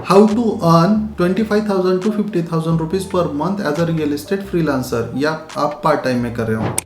How to earn 25,000 to 50,000 rupees per month as a real estate freelancer, या आप part time में कर रहे हो।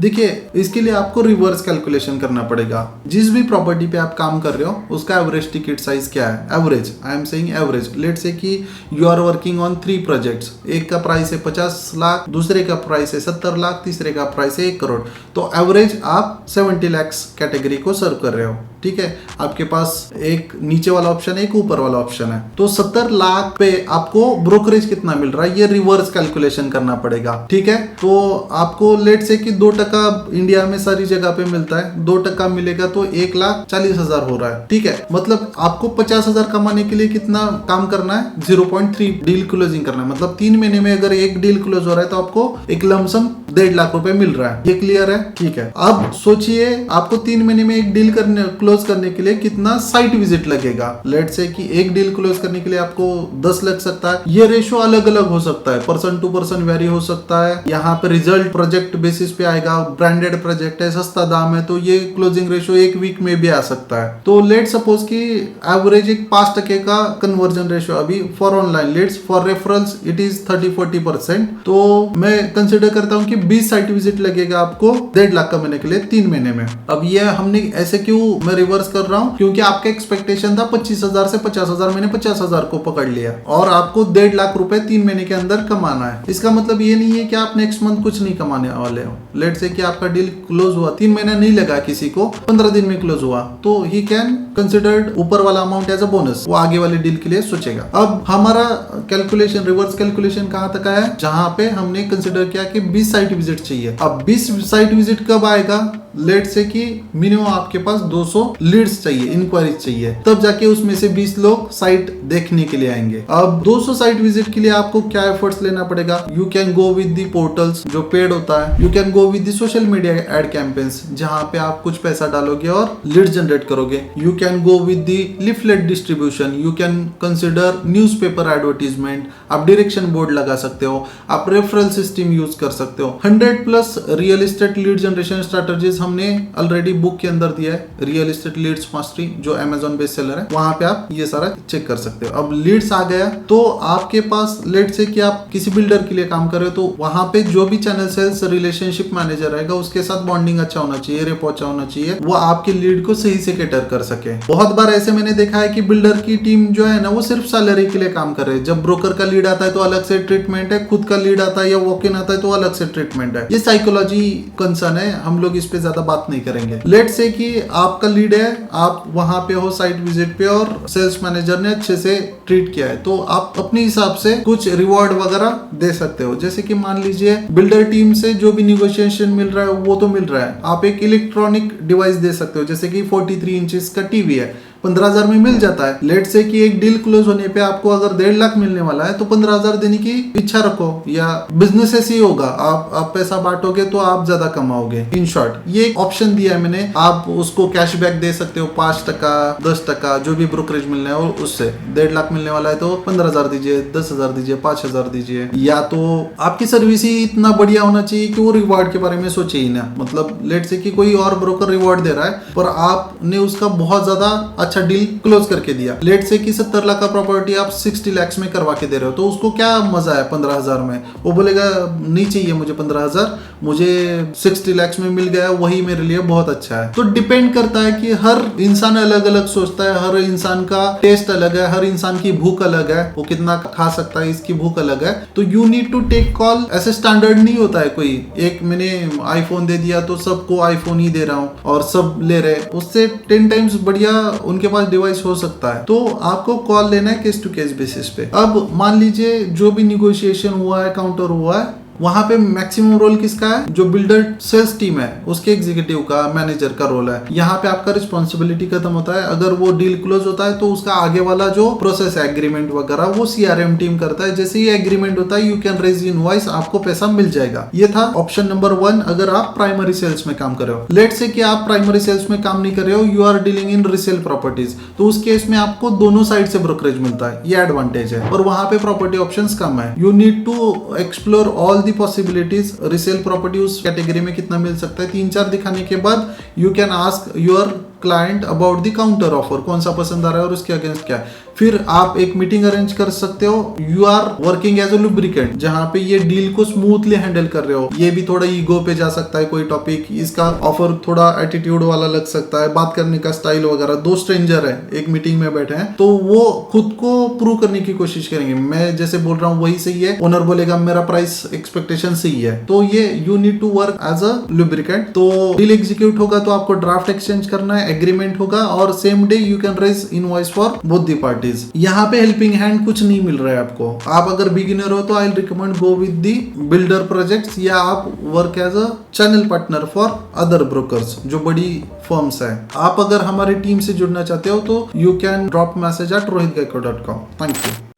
देखिए, इसके लिए आपको रिवर्स कैलकुलेशन करना पड़ेगा। जिस भी प्रॉपर्टी पे आप काम कर रहे हो उसका एवरेज टिकट साइज क्या है। Average, I am saying average. Let say कि you are working on 3 projects. एक का प्राइस है 50 लाख, दूसरे का प्राइस है 70 लाख, तीसरे का प्राइस है 1 करोड़। तो एवरेज आप 70 लाख कैटेगरी को सर्व कर रहे हो। ठीक है, आपके पास एक नीचे वाला ऑप्शन है, एक ऊपर वाला ऑप्शन है। तो 70 लाख पे आपको ब्रोकरेज कितना मिल रहा है, ये रिवर्स कैलकुलेशन करना पड़ेगा। ठीक है, तो आपको लेट से कि 2% इंडिया में सारी जगह पे मिलता है, 2% मिलेगा तो 1,40,000 हो रहा है। ठीक है, मतलब आपको 50,000 कमाने के लिए कितना काम करना है, 0.3 डील क्लोजिंग करना है। मतलब 3 महीने में अगर एक डील क्लोज हो रहा है तो आपको एक लमसम 1.5 लाख रुपए मिल रहा है। ये क्लियर है? ठीक है, अब सोचिए आपको 3 महीने में एक डील क्लोज करने के लिए कितना साइट विजिट लगेगा। लेट से कि एक डील क्लोज करने के लिए आपको 10 लग सकता है। ये रेशो अलग अलग हो सकता है, पर्सन टू पर्सन वेरी हो सकता है। यहाँ पे रिजल्ट प्रोजेक्ट बेसिस पे आएगा। ब्रांडेड प्रोजेक्ट है, सस्ता दाम है, तो ये क्लोजिंग रेशो 1 वीक में भी आ सकता है। तो लेट सपोज कि एवरेज एक 5% का कन्वर्जन रेशो अभी for online let's for referrals it is 30-40%। तो मैं कंसिडर करता हूँ कि 20 साइट विजिट लगेगा आपको 1.5 लाख कमाने के लिए 3 महीने में। अब ये हमने ऐसे क्यों मैं रिवर्स कर रहा हूँ, क्योंकि आपका एक्सपेक्टेशन था 25,000 से 50,000, मैंने 50,000 को पकड़ लिया और आपको 1.5 लाख रुपए 3 महीने के अंदर कमाना है। इसका मतलब ये नहीं है कि आप नेक्स्ट मंथ कुछ नहीं कमाने वाले हो। लेट से कि आपका डील क्लोज हुआ, 3 महीना नहीं लगा किसी को, 15 दिन में क्लोज हुआ, तो ही कैन कंसिडर्ड ऊपर वाला अमाउंट एज अ बोनस। वो आगे वाले डील के लिए सोचेगा। अब हमारा कैलकुलेशन, रिवर्स कैलकुलेशन कहां तक आया है, जहां पे हमने कंसिडर किया कि 20 साइट विजिट चाहिए। अब 20 साइट विजिट कब आएगा, लेट से कि मिनिमम आपके पास 200 लीड्स चाहिए, इंक्वायरीज चाहिए, तब जाके उसमें से 20 लोग साइट देखने के लिए आएंगे। अब 200 साइट विजिट के लिए आपको क्या एफर्ट्स लेना पड़ेगा। You can go with the portals जो पेड होता है, you can go with the social media ad campaigns जहां पे आप कुछ पैसा डालोगे और लीड जनरेट करोगे। You can go with the leaflet distribution, you can consider newspaper advertisement, आप डायरेक्शन बोर्ड लगा सकते हो, आप रेफरल सिस्टम यूज कर सकते हो। 100+ real estate lead generation strategies हमने ऑलरेडी बुक के अंदर दिया है, रियल एस्टेट लीड्स मास्टरी जो अमेज़न बेस्ट सेलर है, वहां पे आप ये सारा चेक कर सकते हो। अब लीड्स आ गया तो आपके पास लेट से कि आप किसी बिल्डर के लिए काम कर रहे हो, तो वहां पे जो भी चैनल सेल्स रिलेशनशिप मैनेजर रहेगा उसके साथ बॉन्डिंग अच्छा होना चाहिए, रेपो अच्छा होना चाहिए, वो आपके लीड को सही से कैटर कर सके। बहुत बार ऐसे मैंने देखा है कि बिल्डर की टीम जो है ना वो सिर्फ सैलरी के लिए काम कर रहे हैं। जब ब्रोकर का लीड आता है तो अलग से ट्रीटमेंट है, खुद का लीड आता है या वॉक इन आता है तो अलग से ट्रीटमेंट है। ये साइकोलॉजी कंसर्न है, हम लोग इस पे ज्यादा बात नहीं करेंगे। लेट से कि आपका लीड है, आप वहां पे हो साइट विजिट पे और सेल्स मैनेजर ने अच्छे से ट्रीट किया है, तो आप अपने हिसाब से कुछ रिवॉर्ड वगैरह दे सकते हो। जैसे कि मान लीजिए बिल्डर टीम से जो भी निगोशिएशन मिल रहा है वो तो मिल रहा है, आप एक इलेक्ट्रॉनिक डिवाइस दे सकते हो, जैसे कि 43 इंचेस का टीवी है, 15,000 में मिल जाता है। लेट से कि एक डील क्लोज होने पे आपको अगर 1.5 लाख मिलने वाला है तो 15,000 देने की इच्छा रखो, या बिजनेस ऐसे ही होगा, आप पैसा बांटोगे तो आप ज्यादा कमाओगे। इन शॉर्ट ये ऑप्शन दिया है मैंने, आप उसको कैशबैक दे सकते हो 5%, 10%, जो भी ब्रोकरेज मिलना है उससे। 1.5 लाख मिलने वाला है तो 15,000 दीजिए, 10,000 दीजिए, 5,000 दीजिए। या तो आपकी सर्विस ही इतना बढ़िया होना चाहिए कि वो रिवॉर्ड के बारे में सोचे ही ना। मतलब लेट से कि कोई और ब्रोकर रिवॉर्ड दे रहा है पर आपने उसका बहुत ज्यादा अच्छा डील क्लोज करके दिया। लेट से कि 70 लाख का प्रॉपर्टी आप 60 लाख में करवा के दे रहे हो, तो उसको क्या मजा है 15,000 में। वो बोलेगा नहीं चाहिए मुझे 15,000, मुझे 60 लाख में मिल गया, वही मेरे लिए बहुत अच्छा है। तो डिपेंड करता है कि हर इंसान अलग अलग सोचता है, हर इंसान का टेस्ट अलग है, हर इंसान की भूख अलग है, वो कितना खा सकता है इसकी भूख अलग है। तो you need to take call. ऐसे स्टैंडर्ड नहीं होता है कोई एक मैंने आईफोन दे दिया तो सबको आईफोन ही दे रहा हूँ और सब ले रहे, उससे 10 टाइम्स बढ़िया उनके पास डिवाइस हो सकता है। तो आपको कॉल लेना है केस टू केस बेसिस पे। अब मान लीजिए जो भी निगोशिएशन हुआ है, काउंटर हुआ है, वहां पे मैक्सिमम रोल किसका है, जो बिल्डर सेल्स टीम है उसके एग्जीक्यूटिव का, मैनेजर का रोल है। यहाँ पे आपका रिस्पॉन्सिबिलिटी खत्म होता है। अगर वो डील क्लोज होता है तो उसका आगे वाला जो प्रोसेस है एग्रीमेंट वगैरह वो सीआरएम टीम करता है। जैसे ही एग्रीमेंट होता है यू कैन रेज इनवॉइस, आपको पैसा मिल जाएगा। ये था ऑप्शन नंबर 1 अगर आप प्राइमरी सेल्स में काम कर रहे हो। लेट से कि आप प्राइमरी सेल्स में काम नहीं कर रहे हो, you are dealing in resale properties, तो उस केस में आपको दोनों साइड से ब्रोकरेज मिलता है, ये एडवांटेज है। और वहां पे प्रॉपर्टी ऑप्शंस कम है। You need to explore all the possibilities. Resale property उस कैटेगरी में कितना मिल सकता है, 3-4 दिखाने के बाद you can ask your client about the counter offer, कौन सा पसंद आ रहा है और उसके अगेंस्ट क्या है। फिर आप एक मीटिंग अरेंज कर सकते हो। You are working as a lubricant, जहां पे ये डील को स्मूथली हैंडल कर रहे हो। ये भी थोड़ा ईगो पे जा सकता है कोई टॉपिक, इसका ऑफर थोड़ा एटीट्यूड वाला लग सकता है, बात करने का स्टाइल वगैरह। दो स्ट्रेंजर है एक मीटिंग में बैठे हैं तो वो खुद को प्रूव करने की कोशिश करेंगे, मैं जैसे बोल रहा हूँ वही सही है, ओनर बोलेगा मेरा प्राइस एक्सपेक्टेशन सही है। तो ये you need to work as a lubricant. तो डील एग्जीक्यूट होगा तो आपको ड्राफ्ट एक्सचेंज करना है, एग्रीमेंट होगा और same day you can raise invoice for both the parties. यहाँ पे हेल्पिंग हैंड कुछ नहीं मिल रहा है आपको। आप अगर बिगिनर हो तो I recommend go with the builder projects, या आप work as a channel partner for other brokers जो बड़ी फर्म्स है। आप अगर हमारी टीम से जुड़ना चाहते हो तो you can drop message eight rohitgaikwad.com। Thank you.